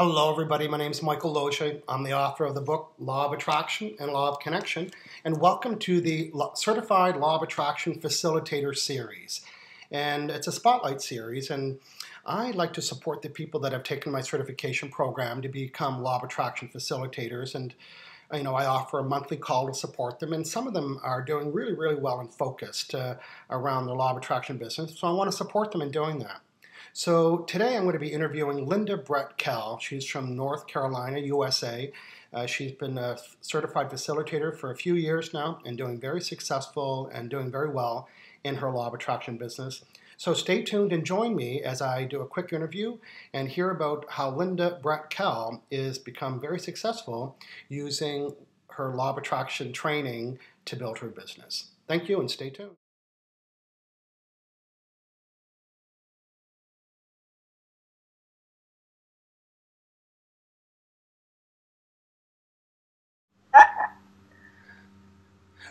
Hello everybody, my name is Michael Losier. I'm the author of the book Law of Attraction and Law of Connection, and welcome to the Certified Law of Attraction Facilitator series. And it's a spotlight series, and I like to support the people that have taken my certification program to become Law of Attraction Facilitators, and I offer a monthly call to support them, and some of them are doing really well and focused around the Law of Attraction business, so I want to support them in doing that. So today I'm going to be interviewing Linda Brett-Kell. She's from North Carolina, USA. She's been a certified facilitator for a few years now and doing very successful and doing very well in her Law of Attraction business. So stay tuned and join me as I do a quick interview and hear about how Linda Brett-Kell is become very successful using her Law of Attraction training to build her business. Thank you and stay tuned.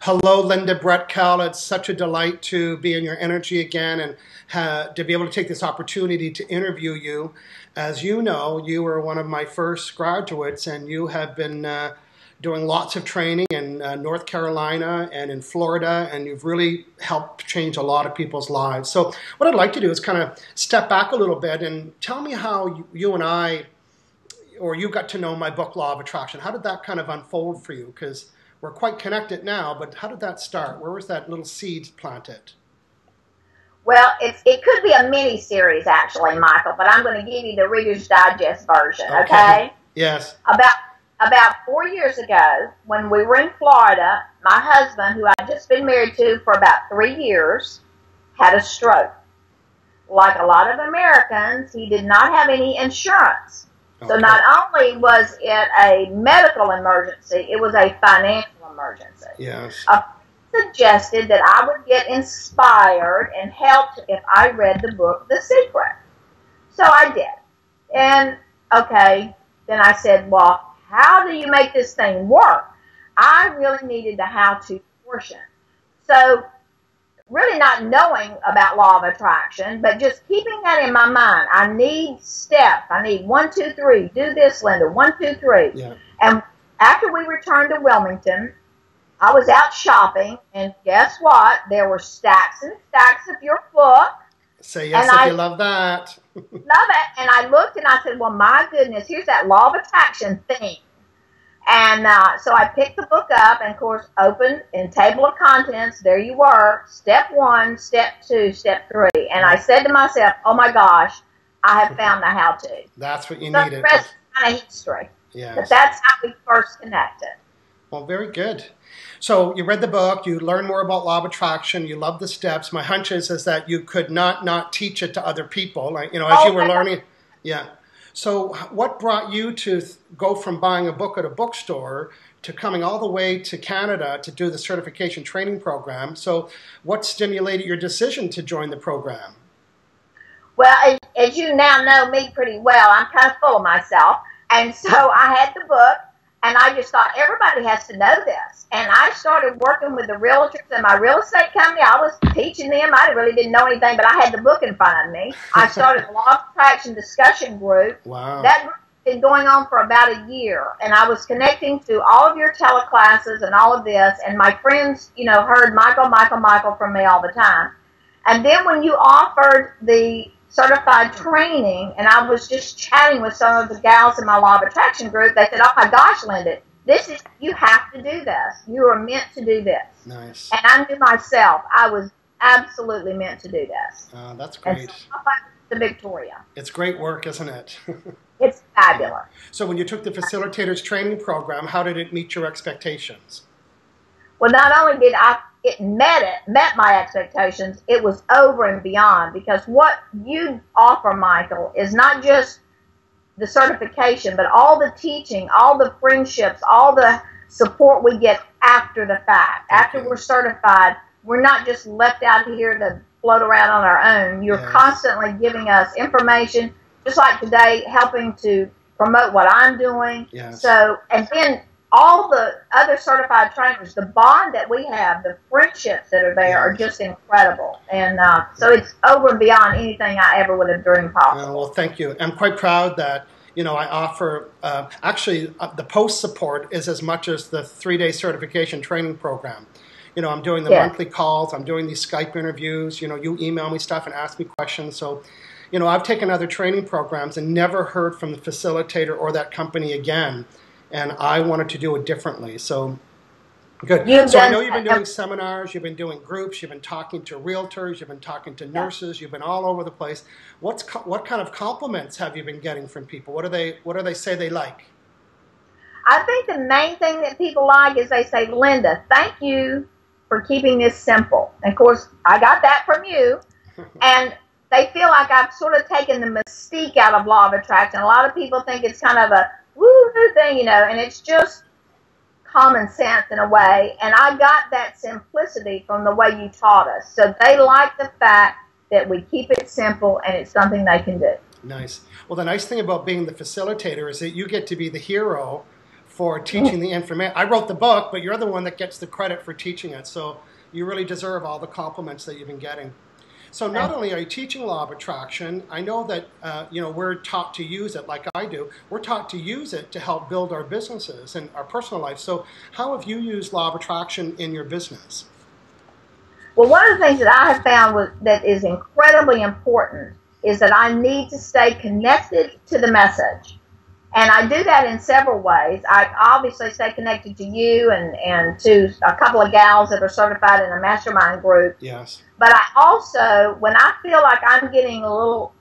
Hello, Linda Brett-Kell. It's such a delight to be in your energy again and to be able to take this opportunity to interview you. As you know, you were one of my first graduates, and you have been doing lots of training in North Carolina and in Florida, and you've really helped change a lot of people's lives. So what I'd like to do is kind of step back a little bit and tell me how you and I, or you got to know my book, Law of Attraction. How did that kind of unfold for you? Because we're quite connected now, but how did that start? Where was that little seed planted? Well, it could be a mini-series, actually, Michael, but I'm going to give you the Reader's Digest version, okay? Yes. About 4 years ago, when we were in Florida, my husband, who I'd just been married to for about 3 years, had a stroke. Like a lot of Americans, he did not have any insurance. So not only was it a medical emergency, it was a financial emergency. Yes. Suggested that I would get inspired and helped if I read the book, The Secret. So I did. And, okay, then I said, well, how do you make this thing work? I really needed the how-to portion. So really not knowing about Law of Attraction, but just keeping that in my mind. I need steps. I need 1, 2, 3. Do this, Linda. 1, 2, 3. Yeah. And after we returned to Wilmington, I was out shopping, and guess what? There were stacks and stacks of your book. Say yes if you love that. Love it. And I looked and I said, well, my goodness, here's that Law of Attraction thing. And so I picked the book up and, of course, opened in table of contents. There you were, step 1, step 2, step 3. And I said to myself, oh, my gosh, I have found the how-to. That's what you so needed. The rest is kind of history. Yes. But that's how we first connected. Well, very good. So you read the book, you learned more about Law of Attraction, you love the steps. My hunch is that you could not teach it to other people, like, as you were learning. Yeah. So what brought you to go from buying a book at a bookstore to coming all the way to Canada to do the certification training program? So what stimulated your decision to join the program? Well, as you now know me pretty well, I'm kind of full of myself. And so I had the book, and I just thought everybody has to know this. And I started working with the realtors in my real estate company. I was teaching them. I really didn't know anything, but I had the book in front of me. I started a Law of Attraction discussion group. Wow. That group had been going on for about a year. And I was connecting to all of your teleclasses and all of this. And my friends, heard Michael from me all the time. And then when you offered the certified training, and I was just chatting with some of the gals in my Law of Attraction group, they said, oh my gosh, Linda, you have to do this. You are meant to do this. Nice. And I knew myself, I was absolutely meant to do this. That's great. And so I went to Victoria. It's great work, isn't it? It's fabulous. So when you took the Facilitators training program, how did it meet your expectations? Well, not only did it met my expectations, it was over and beyond, because what you offer, Michael, is not just the certification, but all the teaching, all the friendships, all the support we get after the fact. After we're certified, we're not just left out here to float around on our own. You're constantly giving us information, just like today, helping to promote what I'm doing. Yes. So, and then all the other certified trainers, the bond that we have, the friendships that are there are just incredible. And so it's over and beyond anything I ever would have dreamed possible. Well, thank you. I'm quite proud that I offer, actually, the post support is as much as the 3-day certification training program. I'm doing the monthly calls. I'm doing these Skype interviews. You email me stuff and ask me questions. So, I've taken other training programs and never heard from the facilitator or that company again. And I wanted to do it differently. So, good. So I know you've been doing seminars, you've been doing groups, you've been talking to realtors, you've been talking to nurses, you've been all over the place. What kind of compliments have you been getting from people? What do they say they like? I think the main thing that people like is they say, Linda, thank you for keeping this simple. And of course, I got that from you. And they feel like I've sort of taken the mystique out of law of attraction. A lot of people think it's kind of a woo-hoo thing, and it's just common sense in a way. And I got that simplicity from the way you taught us. So they like the fact that we keep it simple and it's something they can do. Nice. Well, the nice thing about being the facilitator is that you get to be the hero for teaching the information. I wrote the book, but you're the one that gets the credit for teaching it. So you really deserve all the compliments that you've been getting. So not only are you teaching law of attraction, I know that we're taught to use it like I do. We're taught to use it to help build our businesses and our personal life. So how have you used law of attraction in your business? Well, one of the things that I have found that is incredibly important is that I need to stay connected to the message. And I do that in several ways. I obviously stay connected to you and to a couple of gals that are certified in a mastermind group. Yes. But I also, when I feel like I'm getting a little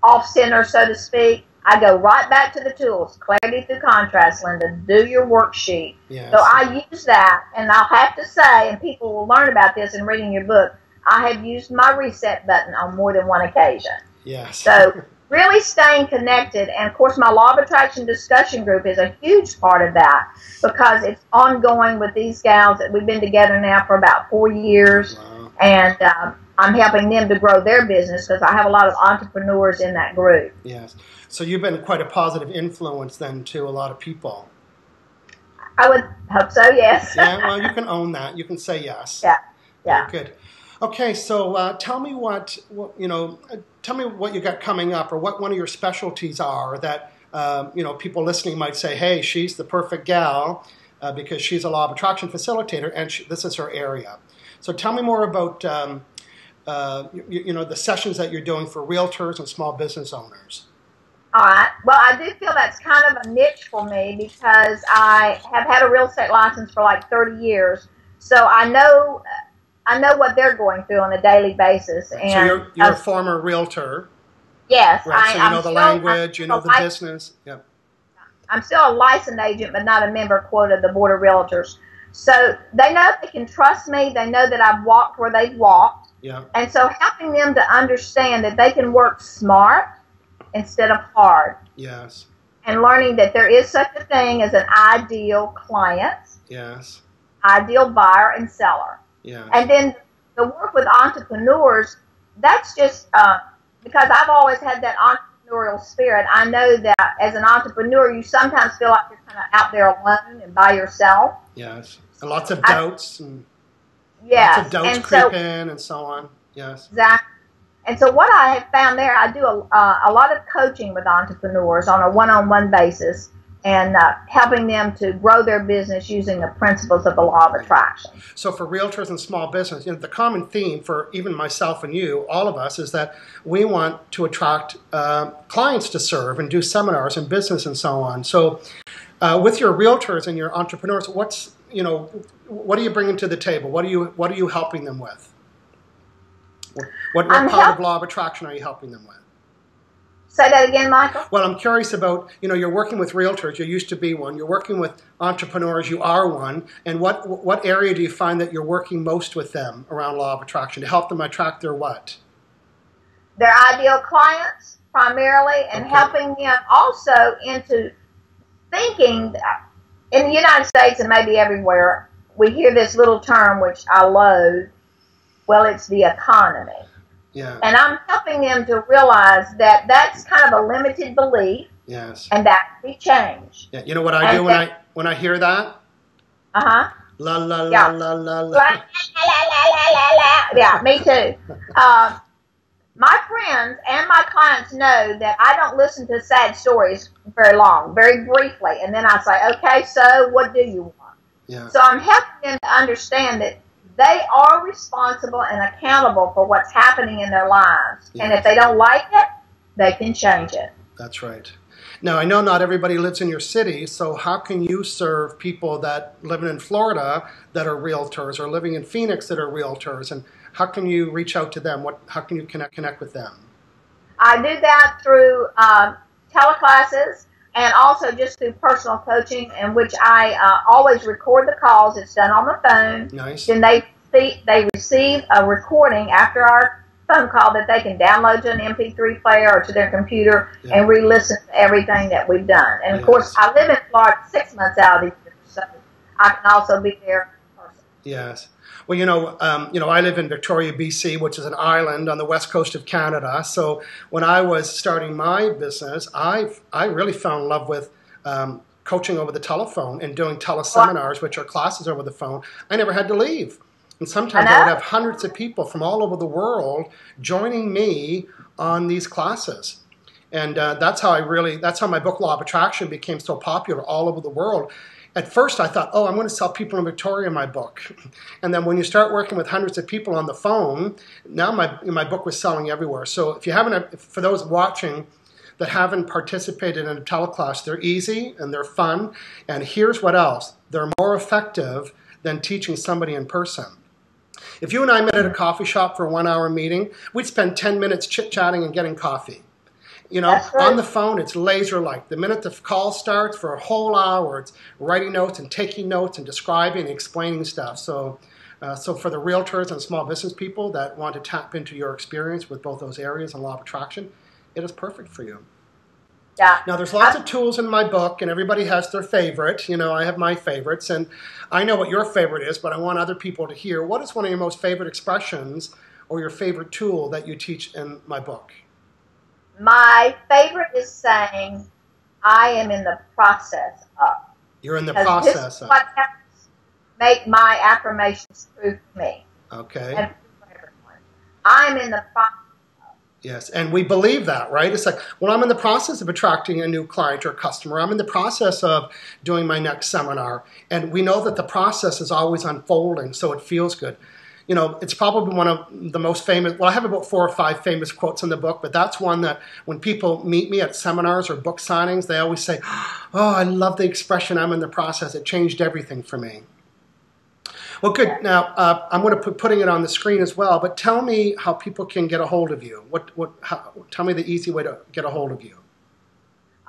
off center, so to speak, I go right back to the tools. Clarity through contrast, Linda. Do your worksheet. Yes. So I use that, and I'll have to say, and people will learn about this in reading your book, I have used my reset button on more than one occasion. Yes. So really staying connected, and of course my Law of Attraction discussion group is a huge part of that because it's ongoing with these gals that we've been together now for about 4 years. Wow. And I'm helping them to grow their business because I have a lot of entrepreneurs in that group. Yes. So you've been quite a positive influence then to a lot of people. I would hope so, yes. Yeah, well, you can own that. You can say yes. Yeah, yeah. Very good. Okay, so tell me tell me what you got coming up, or what one of your specialties are that people listening might say, hey, she's the perfect gal because she's a law of attraction facilitator, and this is her area. So tell me more about the sessions that you're doing for realtors and small business owners. All right. Well, I do feel that's kind of a niche for me because I have had a real estate license for like 30 years, so I know what they're going through on a daily basis. And so you're a former realtor. Yes. Right, so you know the language, you know the business. Yep. I'm still a licensed agent, but not a member, quote, of the Board of Realtors. So they know they can trust me. They know that I've walked where they've walked. Yeah. And so helping them to understand that they can work smart instead of hard. Yes. And learning that there is such a thing as an ideal client. Yes. Ideal buyer and seller. Yes. And then the work with entrepreneurs, that's just because I've always had that entrepreneurial spirit. I know that as an entrepreneur, you sometimes feel like you're kind of out there alone and by yourself. Yes. And lots of doubts. Yes. Lots of doubts creep in and so on. Yes. Exactly. And so what I have found there, I do a lot of coaching with entrepreneurs on a one-on-one basis and helping them to grow their business using the principles of the law of attraction. So for realtors and small business, the common theme for even myself and you, all of us, is that we want to attract clients to serve and do seminars and business and so on. So with your realtors and your entrepreneurs, what are you bringing to the table? What are you helping them with? What part of law of attraction are you helping them with? Say that again, Michael. Well, I'm curious about, you're working with realtors. You used to be one. You're working with entrepreneurs. You are one. And what area do you find that you're working most with them around law of attraction to help them attract their what? Their ideal clients primarily, and helping them also into thinking. In the United States and maybe everywhere, we hear this little term which I loathe. Well, it's the economy. Yeah. And I'm helping them to realize that that's kind of a limited belief. Yes. And that can be changed. Yeah. You know what I do when I hear that? Uh-huh. La la la yeah. la la la. La, la, la, la, la, la. Yeah, me too. my friends and my clients know that I don't listen to sad stories very long, very briefly. And then I say, okay, so what do you want? Yeah. So I'm helping them to understand that they are responsible and accountable for what's happening in their lives. Yes. And if they don't like it, they can change it. That's right. Now, I know not everybody lives in your city, so how can you serve people that living in Florida that are realtors, or living in Phoenix that are realtors, and how can you reach out to them? How can you connect with them? I do that through teleclasses and also just through personal coaching, in which I always record the calls. It's done on the phone. Nice. Then they receive a recording after our phone call that they can download to an MP3 player or to their computer and re-listen to everything that we've done. And of course, I live in Florida 6 months out of the year, so I can also be there in person. Yes. Well, I live in Victoria, BC, which is an island on the west coast of Canada. So when I was starting my business, I really fell in love with coaching over the telephone and doing teleseminars, which are classes over the phone. I never had to leave. And sometimes I would have hundreds of people from all over the world joining me on these classes. And that's how my book, Law of Attraction, became so popular all over the world. At first I thought, I'm going to sell people in Victoria my book. And then when you start working with hundreds of people on the phone, now my book was selling everywhere. So if you haven't, for those watching that haven't participated in a teleclass, they're easy and they're fun. And here's what else. They're more effective than teaching somebody in person. If you and I met at a coffee shop for a 1-hour meeting, we'd spend 10 minutes chit-chatting and getting coffee. On the phone, it's laser-like. The minute the call starts, for a whole hour, it's writing notes and taking notes and describing and explaining stuff. So for the realtors and small business people that want to tap into your experience with both those areas and Law of Attraction, it is perfect for you. Yeah. Now, there's lots of tools in my book, and everybody has their favorite. I have my favorites, and I know what your favorite is, but I want other people to hear. What is one of your most favorite expressions or your favorite tool that you teach in my book? My favorite is saying, I am in the process of. You're in the process of. What helps make my affirmations true for me. Okay. And for everyone. I'm in the process. Yes, and we believe that, right? It's like, well, I'm in the process of attracting a new client or customer. I'm in the process of doing my next seminar. And we know that the process is always unfolding, so it feels good. It's probably one of the most famous, well, I have about 4 or 5 famous quotes in the book, but that's one that when people meet me at seminars or book signings, they always say, I love the expression, I'm in the process. It changed everything for me. Well, good. Now, I'm going to putting it on the screen as well, but tell me how people can get a hold of you. Tell me the easy way to get a hold of you.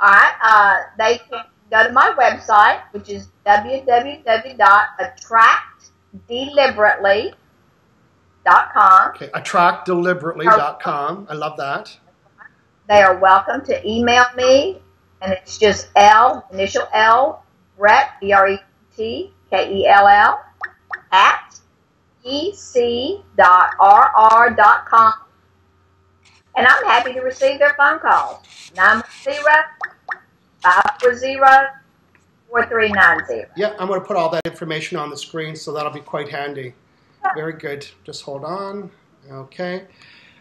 All right. They can go to my website, which is www.attractdeliberately.com. Okay, attractdeliberately.com. I love that. They are welcome to email me, and it's just initial L, Brett, BRETTKELL, at ec.rr.com. And I'm happy to receive their phone calls. 910-540-4390. Yeah, I'm going to put all that information on the screen, so that'll be quite handy. Very good. Just hold on. Okay.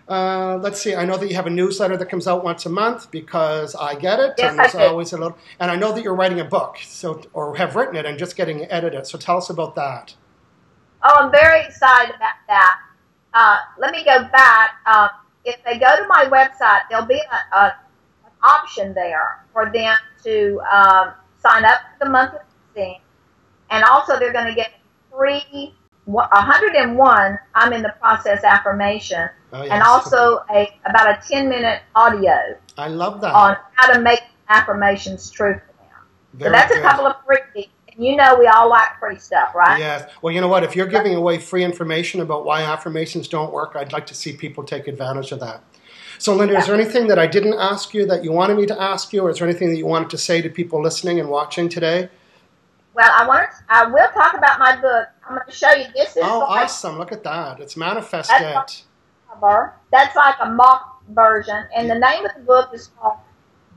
Let's see. I know that you have a newsletter that comes out once a month because I get it. Yes, and there's I do. always a little. And I know that you're writing a book, or have written it and just getting it edited. So tell us about that. Oh, I'm very excited about that. Let me go back. If they go to my website, there'll be an option there for them to sign up for the monthly thing. And also they're going to get free 101 I'm in the process affirmation, and also about a 10-minute audio. I love that. On how to make affirmations true for them. Very so that's good. A couple of freebies. We all like free stuff, right? Yes. Well, you know what? If you're giving away free information about why affirmations don't work, I'd like to see people take advantage of that. So, Linda, is there anything that I didn't ask you that you wanted me to ask you, or is there anything that you wanted to say to people listening and watching today? Well, I will talk about my book. I'm going to show you this. Awesome. Look at that. It's Manifest It. That's like a mock version. And the name of the book is called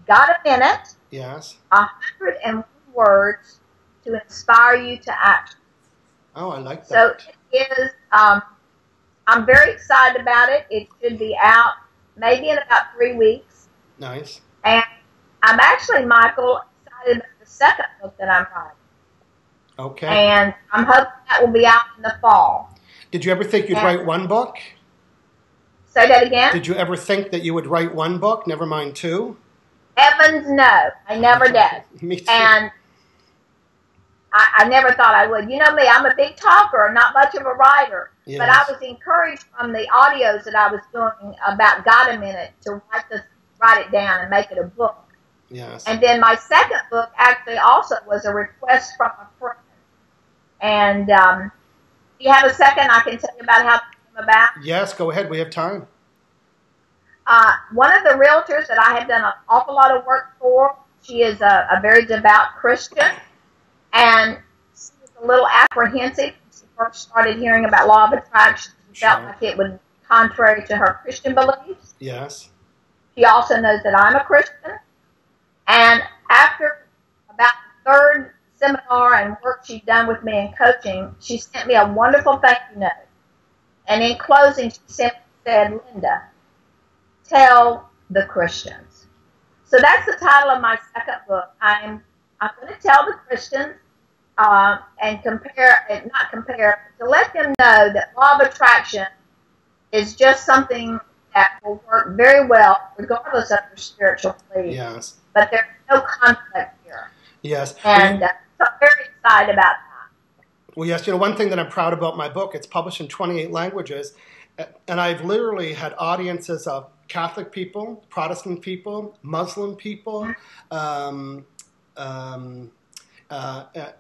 Got a Minute? Yes. 101 Words to Inspire You to Action. Oh, I like that. So it is, I'm very excited about it. It should be out maybe in about 3 weeks. Nice. And I'm actually, Michael, excited about the second book that I'm writing. Okay. And I'm hoping that will be out in the fall. Did you ever think you'd write one book? Say that again? Did you ever think that you would write one book, never mind two? Heavens, no. I never did. Me too. And I never thought I would. You know me, I'm a big talker, not much of a writer. Yes. But I was encouraged from the audios that I was doing about God a Minute to write it down and make it a book. Yes. And then my second book actually also was a request from a friend. And do you have a second? I can tell you about how it came about. Yes, go ahead. We have time. One of the realtors that I have done an awful lot of work for, she is a very devout Christian. And she was a little apprehensive when she first started hearing about law of attraction. She felt like it would be contrary to her Christian beliefs. Yes. She also knows that I'm a Christian. And after about the third seminar and work she'd done with me in coaching, she sent me a wonderful thank you note. And in closing, she simply said, Linda, tell the Christians. So that's the title of my second book. I'm going to tell the Christians and to let them know that law of attraction is just something that will work very well regardless of your spiritual beliefs. Yes. But there's no conflict here. Yes. And so I'm very excited about that. Well, yes, one thing that I'm proud about my book, it's published in 28 languages, and I've literally had audiences of Catholic people, Protestant people, Muslim people,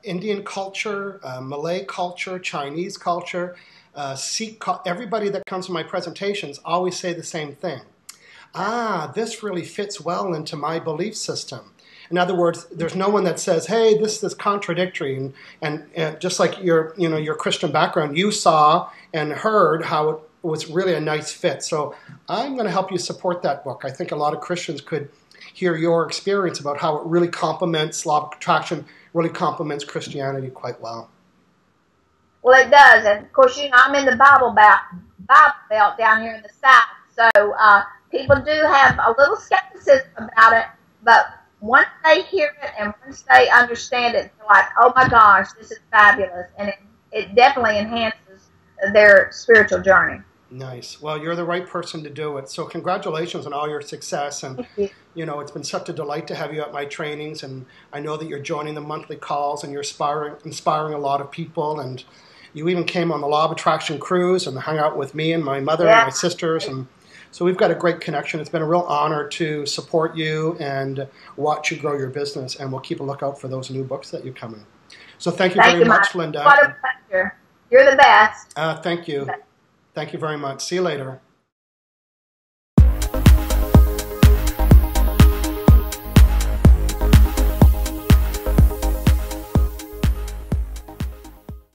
Indian culture, Malay culture, Chinese culture, Sikh everybody that comes to my presentations always say the same thing. This really fits well into my belief system. In other words, there's no one that says, hey, this is contradictory. And just like your Christian background, you saw and heard how it was really a nice fit. So I'm going to help you support that book. I think a lot of Christians could hear your experience about how it really complements law of attraction, really complements Christianity quite well. Well, it does. And, of course, I'm in the Bible Belt down here in the South. So people do have a little skepticism about it. But once they hear it and once they understand it, they're like, oh, my gosh, this is fabulous. And it definitely enhances their spiritual journey. Nice. Well, you're the right person to do it. So congratulations on all your success. And, it's been such a delight to have you at my trainings. And I know that you're joining the monthly calls and you're inspiring a lot of people. And you even came on the Law of Attraction cruise and hung out with me and my mother and my sisters. And so we've got a great connection. It's been a real honor to support you and watch you grow your business. And we'll keep a lookout for those new books that you're coming. So thank you very much, Linda. What a pleasure. You're the best. Thank you. Thank you very much. See you later.